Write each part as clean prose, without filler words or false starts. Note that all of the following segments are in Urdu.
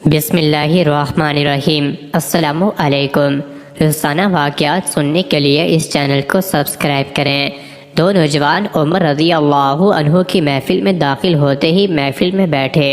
بسم اللہ الرحمن الرحیم۔ السلام علیکم۔ روزانہ واقعات سننے کے لیے اس چینل کو سبسکرائب کریں۔ دو نوجوان عمر رضی اللہ عنہ کی محفل میں داخل ہوتے ہی محفل میں بیٹھے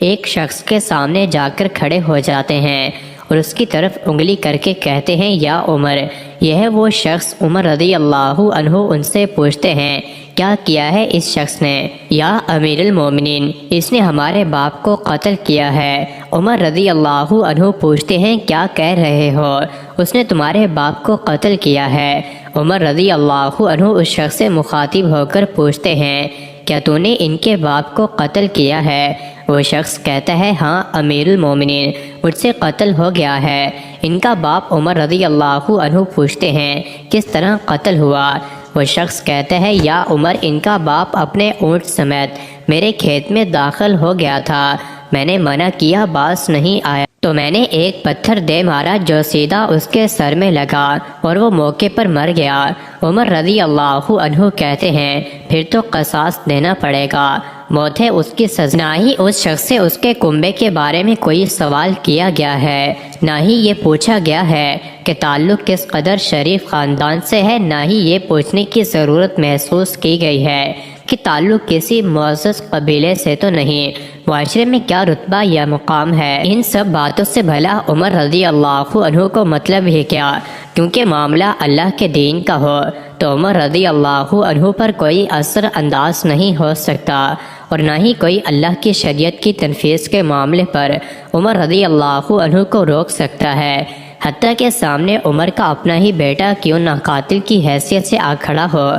ایک شخص کے سامنے جا کر کھڑے ہو جاتے ہیں اور اس کی طرف انگلی کر کے کہتے ہیں یا عمر۔ یہ ہے وہ شخص۔ عمر رضی اللہ عنہ ان سے پوچھتے ہیں کیا کیا ہے اس شخص نے؟ یا امیر المومنین، اس نے ہمارے باپ کو قتل کیا ہے۔ عمر رضی اللہ عنہ پوچھتے ہیں کیا کہہ رہے ہو؟ اس نے تمہارے باپ کو قتل کیا ہے۔ عمر رضی اللہ عنہ اس شخص سے مخاطب ہو کر پوچھتے ہیں کیا تو نے ان کے باپ کو قتل کیا ہے؟ وہ شخص کہتا ہے ہاں امیر المومنین، مجھ سے قتل ہو گیا ہے۔ ان کا باپ عمر رضی اللہ عنہ پوچھتے ہیں کس طرح قتل ہوا؟ وہ شخص کہتا ہے یا عمر، ان کا باپ اپنے اونٹ سمیت میرے کھیت میں داخل ہو گیا تھا۔ میں نے منع کیا، باز نہیں آیا تو میں نے ایک پتھر دے مارا جو سیدھا اس کے سر میں لگا اور وہ موقع پر مر گیا۔ عمر رضی اللہ عنہ کہتے ہیں پھر تو قصاص دینا پڑے گا، موت ہے اس کی سزا۔ نہ ہی اس شخص سے اس کے کنبے کے بارے میں کوئی سوال کیا گیا ہے، نہ ہی یہ پوچھا گیا ہے کہ تعلق کس قدر شریف خاندان سے ہے، نہ ہی یہ پوچھنے کی ضرورت محسوس کی گئی ہے کہ تعلق کسی معزز قبیلے سے تو نہیں، معاشرے میں کیا رتبہ یا مقام ہے۔ ان سب باتوں سے بھلا عمر رضی اللہ عنہ کو مطلب ہی کیا؟ کیونکہ معاملہ اللہ کے دین کا ہو تو عمر رضی اللہ عنہ پر کوئی اثر انداز نہیں ہو سکتا، اور نہ ہی کوئی اللہ کی شریعت کی تنفیذ کے معاملے پر عمر رضی اللہ عنہ کو روک سکتا ہے، حتیٰ کہ سامنے عمر کا اپنا ہی بیٹا کیوں نہ قاتل کی حیثیت سے آ کھڑا ہو،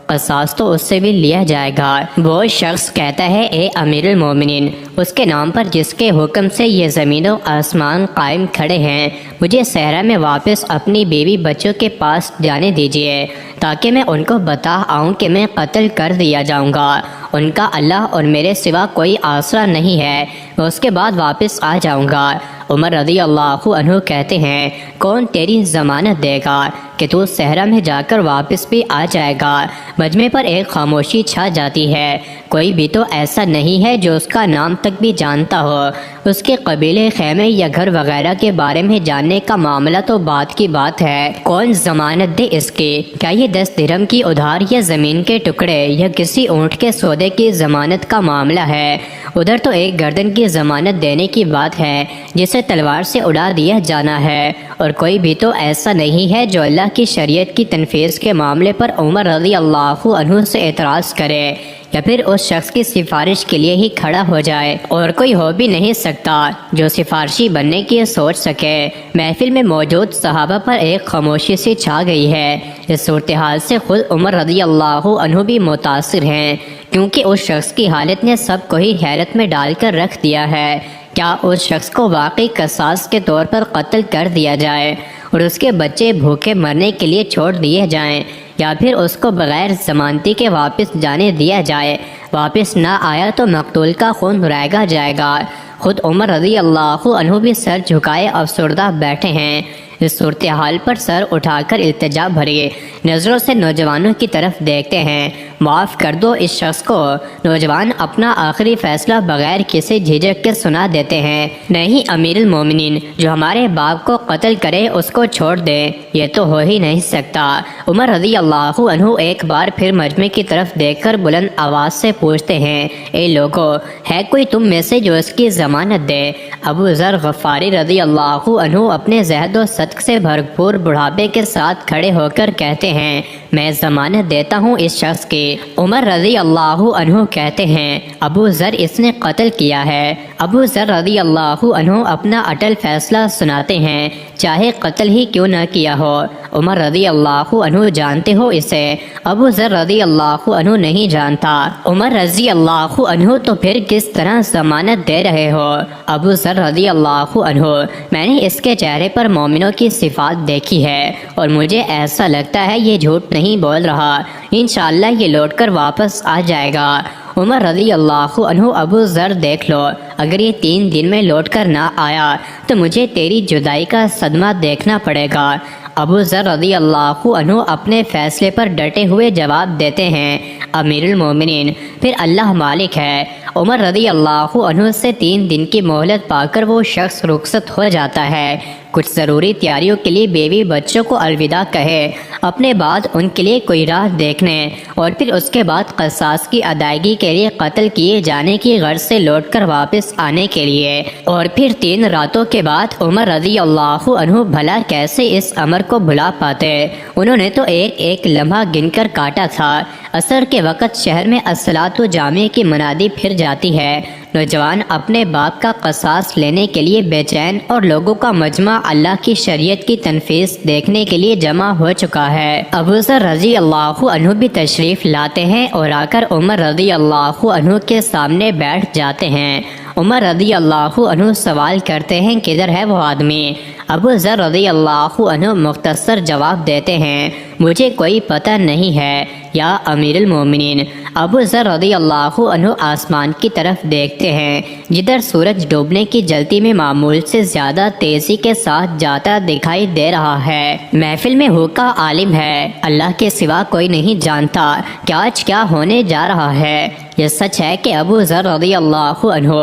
قصاص تو اس سے بھی لیا جائے گا۔ وہ شخص کہتا ہے اے امیر المومنین، اس کے نام پر جس کے حکم سے یہ زمین و آسمان قائم کھڑے ہیں، مجھے صحرا میں واپس اپنی بیوی بچوں کے پاس جانے دیجیے تاکہ میں ان کو بتا آؤں کہ میں قتل کر دیا جاؤں گا۔ ان کا اللہ اور میرے سوا کوئی آسرا نہیں ہے، میں اس کے بعد واپس آ جاؤں گا۔ عمر رضی اللہ عنہ کہتے ہیں کون تیری ضمانت دے گا کہ تو صحرا میں جا کر واپس بھی آ جائے گا؟ مجمع پر ایک خاموشی چھا جاتی ہے، کوئی بھی تو ایسا نہیں ہے جو اس کا نام تک بھی جانتا ہو۔ اس کے قبیلے، خیمے یا گھر وغیرہ کے بارے میں جاننے کا معاملہ تو بات کی بات ہے، کون ضمانت دے اس کی؟ کیا یہ 10 درہم کی ادھار یا زمین کے ٹکڑے یا کسی اونٹ کے سودے کی ضمانت کا معاملہ ہے؟ ادھر تو ایک گردن کی ضمانت دینے کی بات ہے جسے تلوار سے اڑا دیا جانا ہے، اور کوئی بھی تو ایسا نہیں ہے جو اللہ کی شریعت کی تنفیذ کے معاملے پر عمر رضی اللہ عنہ سے اعتراض کرے یا پھر اس شخص کی سفارش کے لیے ہی کھڑا ہو جائے، اور کوئی ہو بھی نہیں سکتا جو سفارشی بننے کی سوچ سکے۔ محفل میں موجود صحابہ پر ایک خاموشی سی چھا گئی ہے۔ اس صورتحال سے خود عمر رضی اللہ عنہ بھی متاثر ہیں، کیونکہ اس شخص کی حالت نے سب کو ہی حیرت میں ڈال کر رکھ دیا ہے۔ کیا اس شخص کو واقعی قصاص کے طور پر قتل کر دیا جائے اور اس کے بچے بھوکے مرنے کے لیے چھوڑ دیے جائیں، یا پھر اس کو بغیر ضمانتی کے واپس جانے دیا جائے؟ واپس نہ آیا تو مقتول کا خون رائگا جائے گا۔ خود عمر رضی اللہ عنہ بھی سر جھکائے افسردہ بیٹھے ہیں۔ اس صورتحال پر سر اٹھا کر التجا بھری نظروں سے نوجوانوں کی طرف دیکھتے ہیں۔ معاف کر دو اس شخص کو۔ نوجوان اپنا آخری فیصلہ بغیر کسی جھجک کے سنا دیتے ہیں۔ نہیں امیر المومنین، جو ہمارے باپ کو قتل کرے اس کو چھوڑ دے، یہ تو ہو ہی نہیں سکتا۔ عمر رضی اللہ عنہ ایک بار پھر مجمع کی طرف دیکھ کر بلند آواز سے پوچھتے ہیں اے لوگو، ہے کوئی تم میں سے جو اس کی ضمانت دے؟ ابو ذر غفاری رضی اللہ عنہ اپنے زہد و صدق سے بھرپور بڑھاپے کے ساتھ کھڑے ہو کر کہتے ہیں میں ضمانت دیتا ہوں اس شخص کی۔ عمر رضی اللہ عنہ کہتے ہیں ابو ذر، اس نے قتل کیا ہے۔ ابو ذر رضی اللہ عنہ اپنا اٹل فیصلہ سناتے ہیں، چاہے قتل ہی کیوں نہ کیا ہو۔ عمر رضی اللہ عنہ جانتے ہو اسے؟ ابو ذر رضی اللہ عنہ نہیں جانتا۔ عمر رضی اللہ عنہ تو پھر کس طرح ضمانت دے رہے ہو؟ ابو ذر رضی اللہ عنہ، میں نے اس کے چہرے پر مومنوں کی صفات دیکھی ہے اور مجھے ایسا لگتا ہے یہ جھوٹ نہیں بول رہا، انشاءاللہ یہ لوٹ کر واپس آ جائے گا۔ عمر رضی اللہ عنہ، ابو ذر دیکھ لو، اگر یہ 3 دن میں لوٹ کر نہ آیا تو مجھے تیری جدائی کا صدمہ دیکھنا پڑے گا۔ ابو ذر رضی اللہ عنہ اپنے فیصلے پر ڈٹے ہوئے جواب دیتے ہیں امیر المومنین، پھر اللہ مالک ہے عمر رضی اللہ عنہ سے 3 دن کی مہلت پا کر وہ شخص رخصت ہو جاتا ہے۔ کچھ ضروری تیاریوں کے لیے بیوی بچوں کو الوداع کہے، اپنے بعد ان کے لیے کوئی راہ دیکھنے اور پھر اس کے بعد قصاص کی ادائیگی کے لیے قتل کیے جانے کی غرض سے لوٹ کر واپس آنے کے لیے، اور پھر 3 راتوں کے بعد عمر رضی اللہ عنہ بھلا کیسے اس امر کو بھلا پاتے؟ انہوں نے تو ایک ایک لمحہ گن کر کاٹا تھا۔ عصر کے وقت شہر میں الصلاۃ جامع کی منادی پھر جاتی ہے۔ نوجوان اپنے باپ کا قصاص لینے کے لیے بے چین اور لوگوں کا مجمع اللہ کی شریعت کی تنفیذ دیکھنے کے لیے جمع ہو چکا ہے۔ ابو ذر رضی اللہ عنہ بھی تشریف لاتے ہیں اور آ کر عمر رضی اللہ عنہ کے سامنے بیٹھ جاتے ہیں۔ عمر رضی اللہ عنہ سوال کرتے ہیں کدھر ہے وہ آدمی؟ ابو ذر رضی اللہ عنہ مختصر جواب دیتے ہیں مجھے کوئی پتہ نہیں ہے یا امیر المومنین۔ ابو ذر رضی اللہ عنہ آسمان کی طرف دیکھتے ہیں جدھر سورج ڈوبنے کی جلتی میں معمول سے زیادہ تیزی کے ساتھ جاتا دکھائی دے رہا ہے۔ محفل میں ہوکا عالم ہے، اللہ کے سوا کوئی نہیں جانتا کہ آج کیا ہونے جا رہا ہے۔ یہ سچ ہے کہ ابو ذر رضی اللہ عنہ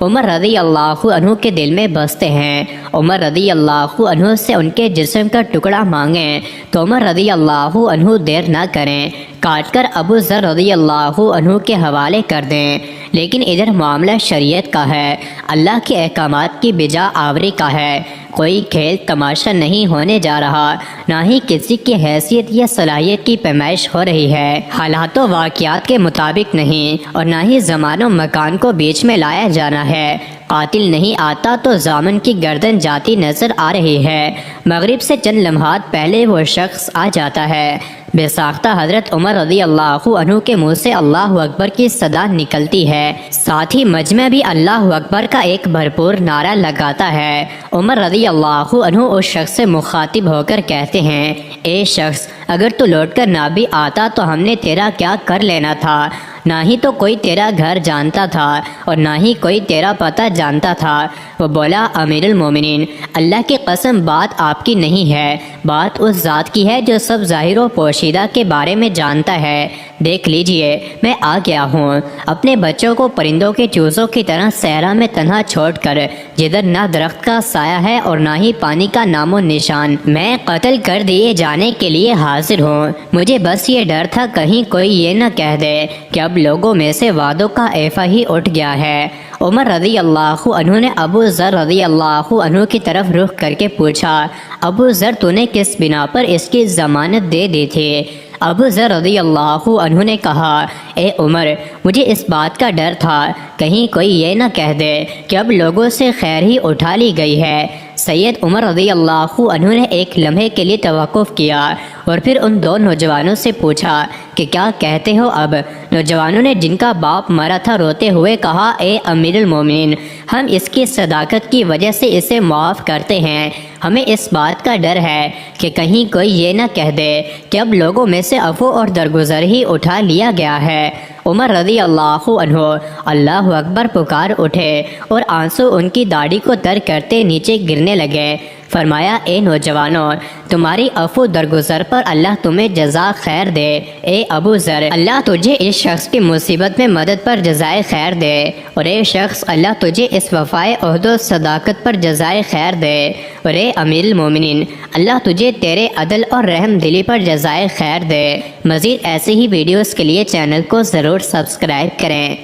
عمر رضی اللہ عنہ کے دل میں بستے ہیں۔ عمر رضی اللہ عنہ سے ان کے جسم کا ٹکڑا مانگیں تو عمر رضی اللہ عنہ دیر نہ کریں، کاٹ کر ابو ذر رضی اللہ عنہ کے حوالے کر دیں۔ لیکن ادھر معاملہ شریعت کا ہے، اللہ کے احکامات کی بجا آوری کا ہے۔ کوئی کھیل تماشا نہیں ہونے جا رہا، نہ ہی کسی کی حیثیت یا صلاحیت کی پیمائش ہو رہی ہے، حالات و واقعات کے مطابق نہیں، اور نہ ہی زمان و مکان کو بیچ میں لایا جانا ہے۔ قاتل نہیں آتا تو ضامن کی گردن جاتی نظر آ رہی ہے۔ مغرب سے چند لمحات پہلے وہ شخص آ جاتا ہے۔ بے ساختہ حضرت عمر رضی اللہ عنہ کے منہ سے اللہ اکبر کی صدا نکلتی ہے، ساتھ ہی مجمع بھی اللہ اکبر کا ایک بھرپور نعرہ لگاتا ہے۔ عمر رضی اللہ عنہ اس شخص سے مخاطب ہو کر کہتے ہیں اے شخص، اگر تو لوٹ کر نہ بھی آتا تو ہم نے تیرا کیا کر لینا تھا؟ نہ ہی تو کوئی تیرا گھر جانتا تھا اور نہ ہی کوئی تیرا پتہ جانتا تھا۔ وہ بولا امیر المومنین، اللہ کی قسم بات آپ کی نہیں ہے، بات اس ذات کی ہے جو سب ظاہر و پوشیدہ کے بارے میں جانتا ہے۔ دیکھ لیجئے میں آ گیا ہوں، اپنے بچوں کو پرندوں کے چوزوں کی طرح صحرا میں تنہا چھوڑ کر، جدھر نہ درخت کا سایہ ہے اور نہ ہی پانی کا نام و نشان۔ میں قتل کر دیے جانے کے لیے حاضر ہوں۔ مجھے بس یہ ڈر تھا کہیں کوئی یہ نہ کہہ دے کہ اب لوگوں میں سے وعدوں کا ایفا ہی اٹھ گیا ہے۔ عمر رضی اللہ عنہ نے ابو ذر رضی اللہ عنہ کی طرف رخ کر کے پوچھا ابو ذر تو نے کس بنا پر اس کی ضمانت دے دی تھی؟ ابو ذر رضی اللہ عنہ نے کہا اے عمر، مجھے اس بات کا ڈر تھا کہیں کوئی یہ نہ کہہ دے کہ اب لوگوں سے خیر ہی اٹھا لی گئی ہے۔ سید عمر رضی اللہ عنہ نے ایک لمحے کے لیے توقف کیا اور پھر ان 2 نوجوانوں سے پوچھا کہ کیا کہتے ہو اب؟ نوجوانوں نے جن کا باپ مرا تھا روتے ہوئے کہا اے امیر المومنین، ہم اس کی صداقت کی وجہ سے اسے معاف کرتے ہیں۔ ہمیں اس بات کا ڈر ہے کہ کہیں کوئی یہ نہ کہہ دے کہ اب لوگوں میں سے عفو اور درگزر ہی اٹھا لیا گیا ہے۔ عمر رضی اللہ عنہ اللہ اکبر پکار اٹھے اور آنسو ان کی داڑھی کو تر کرتے نیچے گرنے لگے۔ فرمایا اے نوجوانوں، تمہاری عفو درگزر پر اللہ تمہیں جزا خیر دے۔ اے ابو ذر، اللہ تجھے اس شخص کی مصیبت میں مدد پر جزائے خیر دے، اور اے شخص اللہ تجھے اس وفائے عہد و صداقت پر جزائے خیر دے، اور اے امیر المومنین اللہ تجھے تیرے عدل اور رحم دلی پر جزائے خیر دے۔ مزید ایسے ہی ویڈیوز کے لیے چینل کو ضرور سبسکرائب کریں۔